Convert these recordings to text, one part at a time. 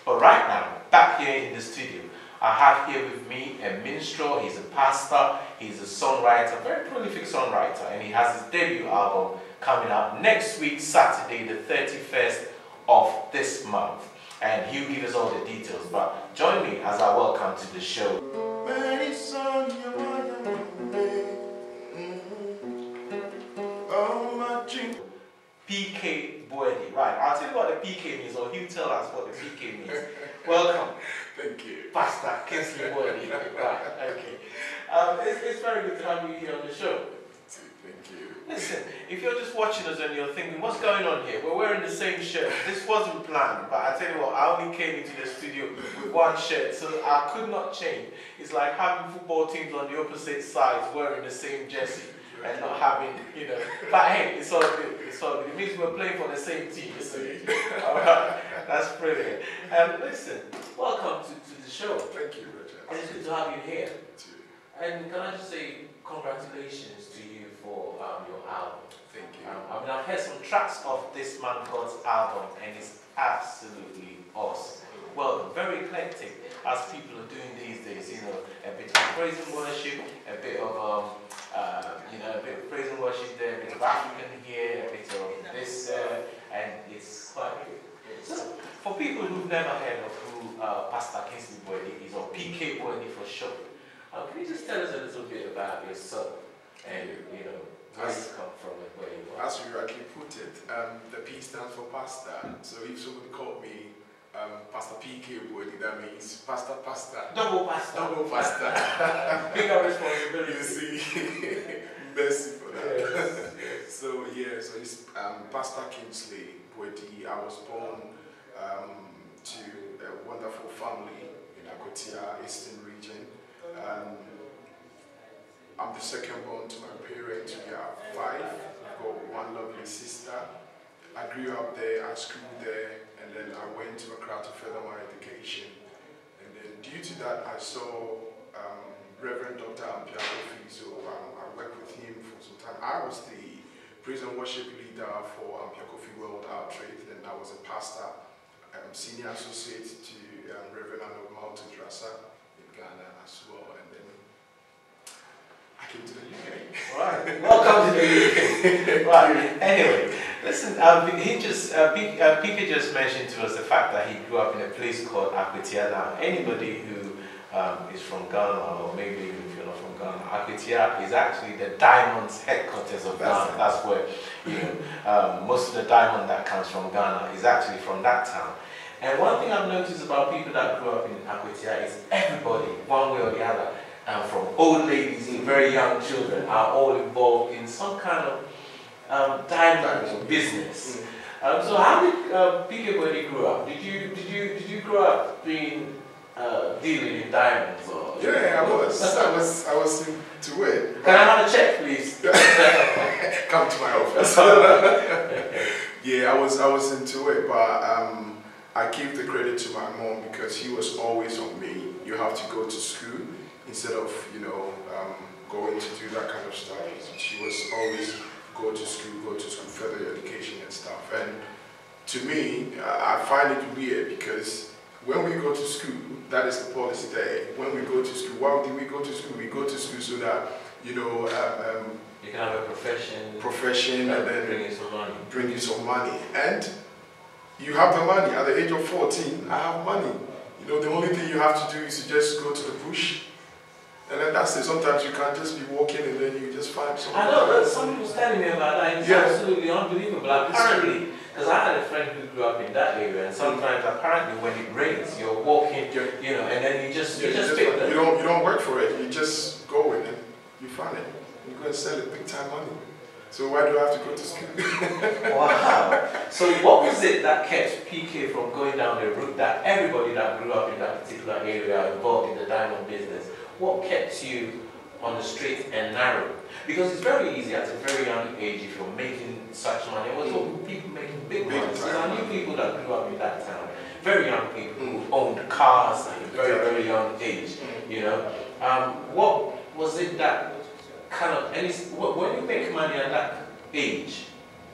But right now, back here in the studio, I have here with me a minstrel. He's a pastor, he's a songwriter, very prolific songwriter, and he has his debut album coming out next week, Saturday the 31st of this month. And he'll give us all the details. But join me as I welcome to the show. PK Boadi. Right, I'll tell you what the PK means, or he'll tell us what the PK means. Welcome. Thank you. Pastor Kingsley Boadi. Right, okay. It's very good to have you here on the show. Thank you. Listen, if you're just watching us and you're thinking, what's going on here? We're wearing the same shirt. This wasn't planned, but I tell you what, I only came into the studio with one shirt, so I could not change. It's like having football teams on the opposite sides wearing the same jersey and not having, you know. But hey, it's all good. It's all good. It means we're playing for the same team, you see. All right, that's brilliant. Listen, welcome to the show. Thank you, Richard. It's good to have you here. And can I just say congratulations to you for your album. Thank you. I mean, I've heard some tracks of this man God's album, and it's absolutely awesome. Well, very eclectic, as people are doing these days. You know, a bit of praise and worship, a bit of you know, a bit of praise and worship there, a bit of African here, a bit of this, and it's quite good. So, for people who've never heard of who Pastor Kingsley Boadi is, or PK Boadi for short, can you just tell us a little bit about yourself and, you know, where you come from and where you are? As you rightly put it, the P stands for pastor. So if someone called me Pastor PK Boadi, that means pastor. Double pastor. Double pastor. Bigger responsibility. You see, mercy for that. Yes. So yeah, so it's Pastor Kingsley Boadi. I was born to a wonderful family in Akotia, Eastern region. I'm the second born to my parents. We are 5. I've got one lovely sister. I grew up there, I schooled there, and then I went to Accra to further my education. And then due to that, I saw Reverend Dr. Ampiakofi, so I worked with him for some time. I was the praise and worship leader for Ampiakofi World Outreach, and I was a pastor, senior associate to Reverend Malto Drasa in Ghana as well. And then I came to the UK. Right. Welcome to the UK. Right. Anyway, listen. PK just mentioned to us the fact that he grew up in a place called Akwetia. Now, anybody who is from Ghana, or maybe even if you're not from Ghana, Akwetia is actually the diamond's headquarters of Ghana. That's where, you know, most of the diamond that comes from Ghana is actually from that town. And one thing I've noticed about people that grew up in Akwetia is everybody, one way or the other, from old ladies to very young children, are all involved in some kind of diamond business. So how did PK Boadi grow up? Did you grow up being dealing in diamonds, or? Yeah, I was into it. Can I have a check, please? Come to my office. Yeah, I was into it, but I give the credit to my mom because she was always on me. You have to go to school instead of, you know, going to do that kind of stuff. She was always go to school, further your education and stuff. And to me, I find it weird because when we go to school, that is the policy there. When we go to school, why do we go to school? We go to school so that, you know, you can have a profession and then bring you some money. And you have the money. At the age of 14, I have money. You know, the only thing you have to do is to just go to the bush. And then that's it. Sometimes you can't just be walking and then you just find something. I know, some people telling me about that. It's absolutely unbelievable. Apparently, because I had a friend who grew up in that area, and sometimes apparently when it rains, you're walking, you know, and then you just pick them. You don't work for it. You just go in and you find it. You go and sell it, big time money. So why do I have to go to school? Wow. So what was it that kept PK from going down the route that everybody that grew up in that particular area involved in the diamond business? What kept you on the straight and narrow? Because it's very easy at a very young age if you're making such money. There was people making big money. Because I knew people that grew up in that town, very young people who owned cars at a very, very young age. You know, what was it that kind of, when you make money at that age,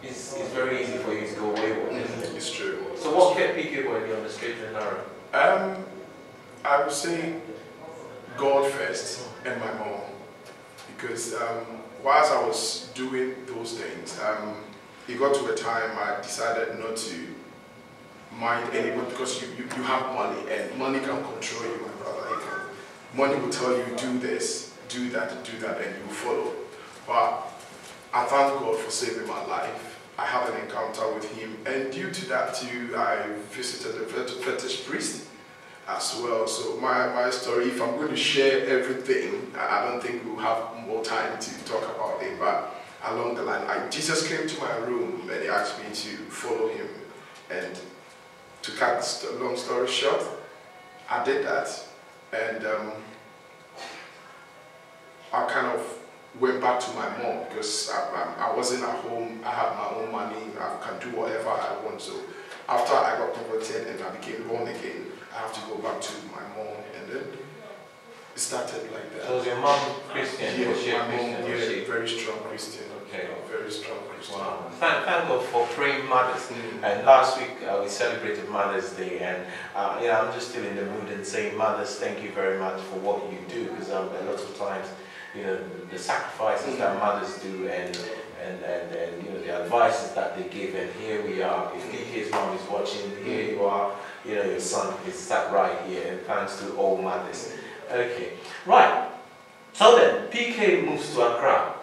it's very easy for you to go wayward, isn't it? It's true. So what kept PK Boadi on the straight and narrow? I would say God first and my mom, because whilst I was doing those things, it got to a time I decided not to mind anyone, because you have money, and money can control you, my brother. Money will tell you do this, do that, and you follow. But I thank God for saving my life. I had an encounter with him, and due to that too, I visited a fetish priest as well. So my story, if I'm going to share everything, I don't think we'll have more time to talk about it, but along the line, Jesus came to my room and he asked me to follow him. And to cut the long story short, I did that, and I kind of went back to my mom, because I wasn't at home. I had my own money. I can do whatever I want. So after I got converted and I became born again, I have to go back to my mom, and then it started like that. So was your mom Christian? Yeah, my mom, very strong Christian. Okay. Very strong Christian. Wow. Thank God for praying mothers. And last week we celebrated Mother's Day, and I'm just still in the mood and saying, mothers, thank you very much for what you do, because a lot of times, the sacrifices that mothers do, and the advices that they give, and here we are. If PK's mom is watching, here you are, your son is sat right here, and thanks to all mothers. Okay, right. So then, PK moves to Accra.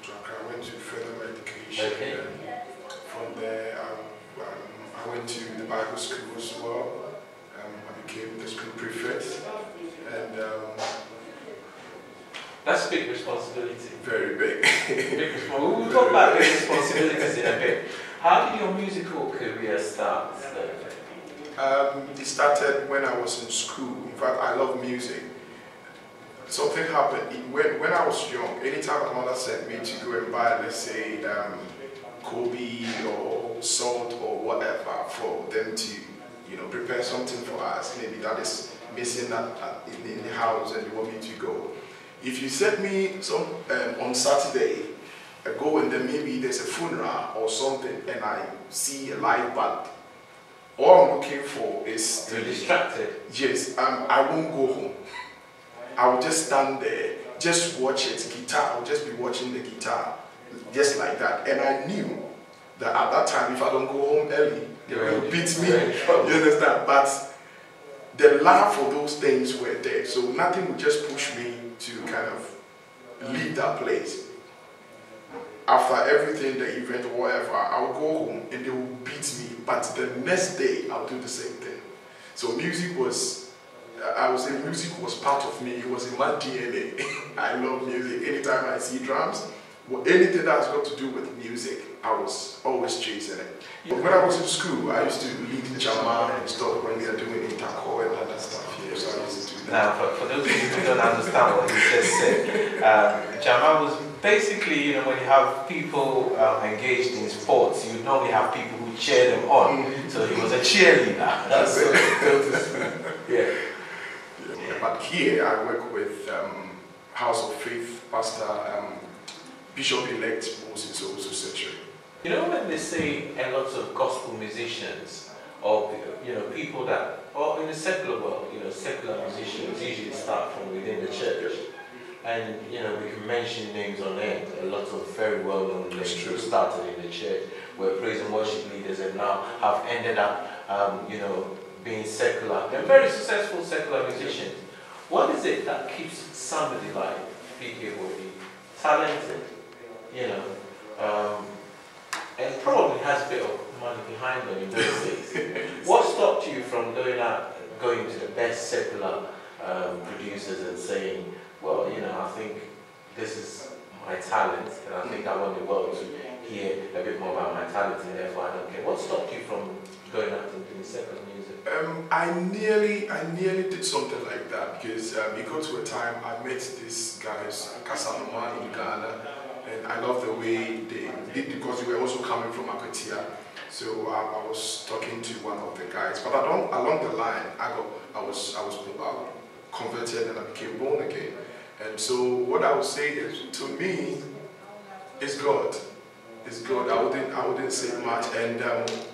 I went to further education. Okay. From there, I went to the Bible school as well. I became the school prefect, and that's a big responsibility. Very big. Big responsibility. We'll talk about big responsibilities in a bit. How did your musical career start? It started when I was in school. In fact, I love music. Something happened when I was young. Anytime my mother sent me to go and buy, let's say, Kobe or salt or whatever, for them to, prepare something for us, maybe that is missing in the house and they want me to go. If you send me on Saturday, I go and then maybe there's a funeral or something, and I see a live band, all I'm looking for is... You're distracted? Yes, I won't go home. I will just stand there, just watch it, guitar, I'll just be watching the guitar, just like that. And I knew that at that time, if I don't go home early, they will beat me, you understand? But the love for those things were there, so nothing would just push me to kind of leave that place. After everything, the event or whatever, I'll go home and they will beat me, but the next day, I'll do the same thing. So music was, I would say music was part of me. It was in my DNA. I love music. Anytime I see drums, or anything that has got to do with music, I was always chasing it. When I was in school, I used to lead Jama and stuff when we are doing intercore and other stuff here. So I used to do that. Now, for those of you who don't understand what he just said, Jama was basically, when you have people engaged in sports, you normally have people who cheer them on. So he was a cheerleader. That's yeah. But here I work with House of Faith Pastor Bishop-elect Moses Osuseche. When they say a lot of gospel musicians, or people that, or in the secular world, secular musicians usually start from within the church. And we can mention names on end, a lot of very well-known names who started in the church, where praise and worship leaders and now have ended up, being secular. They're very successful secular musicians. What is it that keeps somebody like PK Boadi talented, and probably has a bit of money behind them in those days? What stopped you from going to the best secular producers and saying, well, I think this is my talent, and I think I want the world to hear a bit more about my talent, and therefore I don't care. What stopped you from going out and doing secular music? I nearly did something like that, because it got to a time I met these guys, Casanova in Ghana, and I love the way they did, because they were also coming from Apatia. So I was talking to one of the guys, but along the line, I was converted and I became born again. And so what I would say is, to me, is God. it's good. I wouldn't say much, and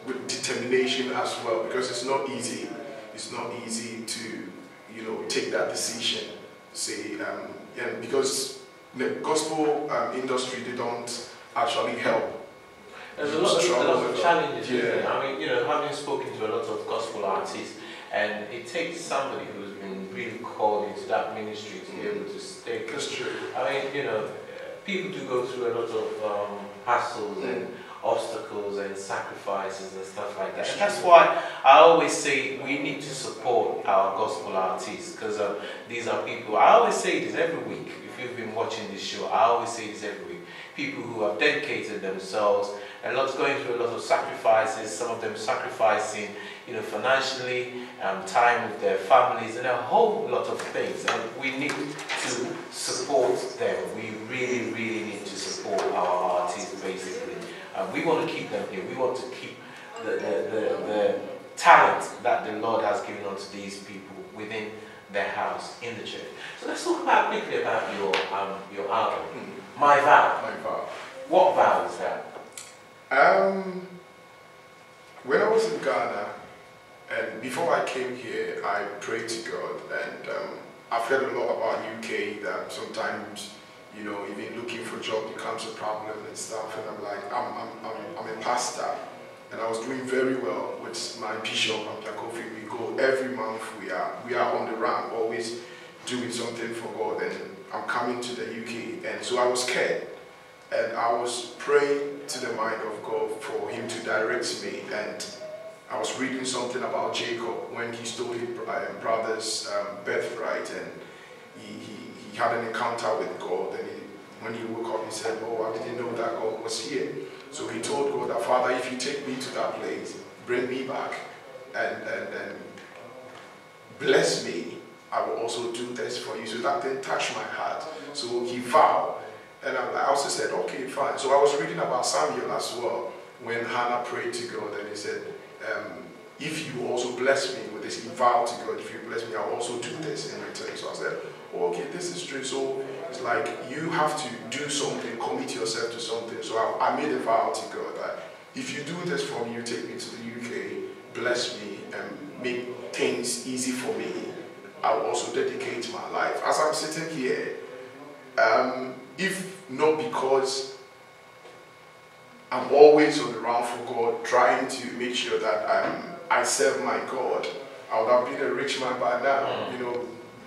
with determination as well, because it's not easy. It's not easy to, you know, take that decision. Say, and because the gospel industry, they don't actually help. There's a lot of challenges. Yeah. I mean, you know, having spoken to a lot of gospel artists, and it takes somebody who's been really called into that ministry to be able to stay. That's true. I mean, you know, people do go through a lot of hassles and obstacles and sacrifices and stuff like that. And that's why I always say we need to support our gospel artists, because these are people, I always say this every week, if you've been watching this show, I always say this every week, people who have dedicated themselves, and lots going through a lot of sacrifices, some of them sacrificing, you know, financially, time with their families, and a whole lot of things, and we need to support them. We really, really need to support our artists, basically. We want to keep them here. We want to keep the talent that the Lord has given unto these people within their house, in the church. So let's talk quickly about your album, My Vow. My Vow. What vow is that? When I was in Ghana, and before I came here, I prayed to God, and I've heard a lot about UK, that sometimes, you know, even looking for a job becomes a problem and stuff. And I'm like, I'm a pastor, and I was doing very well with my bishop and Kofi. We go every month. We are on the run, always doing something for God. And I'm coming to the UK, and so I was scared, and I was praying to the mind of God for Him to direct me. And I was reading something about Jacob when he stole his brother's birthright, and he had an encounter with God, and when he woke up, he said, oh, I didn't know that God was here. So he told God that, Father, if you take me to that place, bring me back, and bless me, I will also do this for you. So that then touched my heart. So he vowed, and I also said, okay, fine. So I was reading about Samuel as well, when Hannah prayed to God, and he said, if you also bless me with this, he vowed to God, if you bless me, I'll also do this in return. So I said, oh, okay, this is true. So it's like you have to do something, commit yourself to something. So I made a vow to God that if you do this for me, you take me to the UK, bless me, and make things easy for me, I will also dedicate my life. As I'm sitting here, if not because I'm always on the run for God, trying to make sure that I serve my God, I would have been a rich man by now, you know,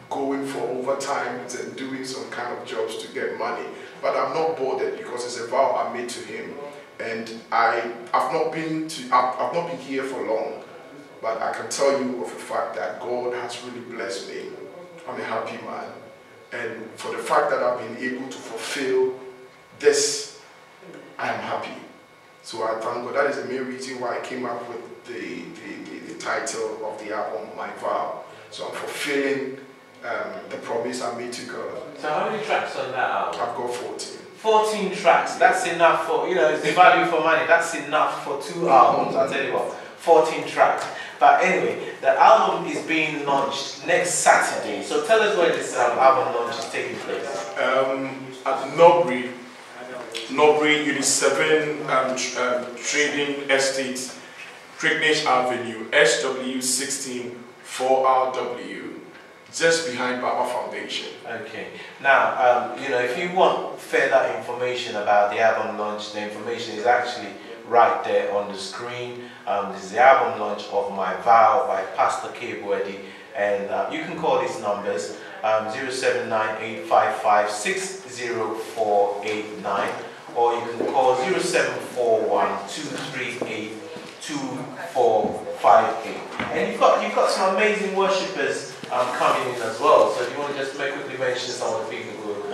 going for overtimes and doing some kind of jobs to get money. But I'm not bothered, because it's a vow I made to Him. And I've not been here for long, but I can tell you of the fact that God has really blessed me. I'm a happy man. And for the fact that I've been able to fulfill this, I am happy. So I thank God. That is the main reason why I came up with the title of the album, My Vow. So I'm fulfilling the promise I made to God. So how many tracks on that album? I've got 14. 14 tracks. That's enough for, you know, it's the value for money. That's enough for 2 albums. I'll tell you what, 14 tracks. But anyway, the album is being launched next Saturday. So tell us where this album launch is taking place. At Norbury Unit 7 Trading Estate, Cricknish Avenue, SW16 4RW, just behind Baba Foundation. Okay. Now, you know, if you want further information about the album launch, the information is actually right there on the screen. This is the album launch of My Vow by Pastor K. Boadi, and you can call these numbers 0798556049, or you can call 0741-238-2458. And you've got some amazing worshippers coming in as well. So if you want to just quickly mention some of the people who are going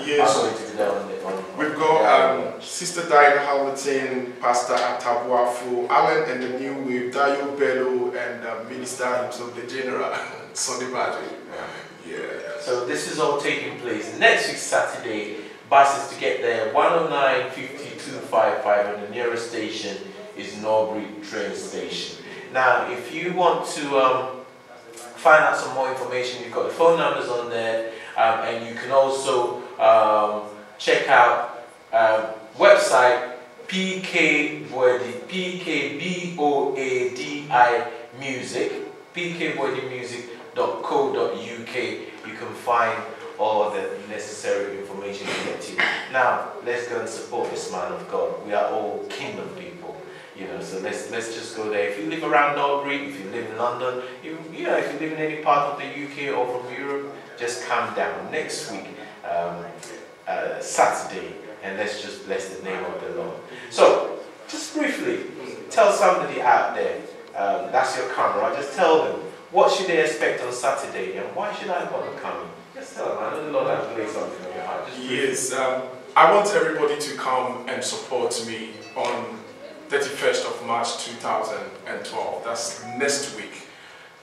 to be there on we've got Sister Diana Hamilton, Pastor Atabuafu, Alan and the New Wave, Dayo Bello, and Minister himself, the General, Sunday Magic. Yeah. So this is all taking place next week Saturday. Buses to get there, 109-5255, and the nearest station is Norbury train station. Now, if you want to find out some more information, you've got the phone numbers on there, and you can also check out website PK Boadi, PKBOADI Music, pkboadimusic.co.uk. You can find all the necessary information to get to you. Now, let's go and support this man of God. We are all kingdom people, you know, so let's just go there. If you live around Norbury, if you live in London, if you live in any part of the UK or from Europe, just come down next week, Saturday, and let's just bless the name of the Lord. So, just briefly, tell somebody out there, that's your camera, just tell them, what should they expect on Saturday and why should I bother coming? Just tell them, I know the Lord has placed something on your heart. Yes, I want everybody to come and support me on 31st of March 2012. That's next week.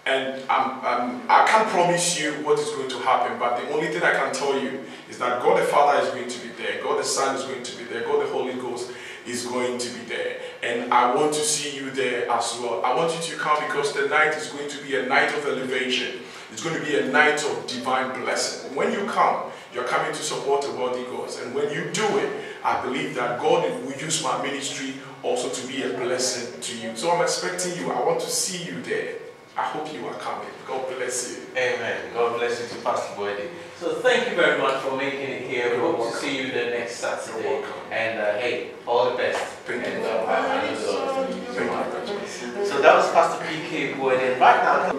And I can't promise you what is going to happen, but the only thing I can tell you is that God the Father is going to be there, God the Son is going to be there, God the Holy Ghost is going to be there. And I want to see you there as well. I want you to come because the night is going to be a night of elevation. It's going to be a night of divine blessing. When you come, you're coming to support the Boadi Gods. And when you do it, I believe that God will use my ministry also to be a blessing to you. So I'm expecting you. I want to see you there. I hope you are coming. God bless you. Amen. God bless you to Pastor Boadi. So thank you very much for making it here. We hope to see you the next Saturday. And hey, all the best. Thank you. And I know the Lord is going to use you. So that was Pastor PK Boadi. And right now,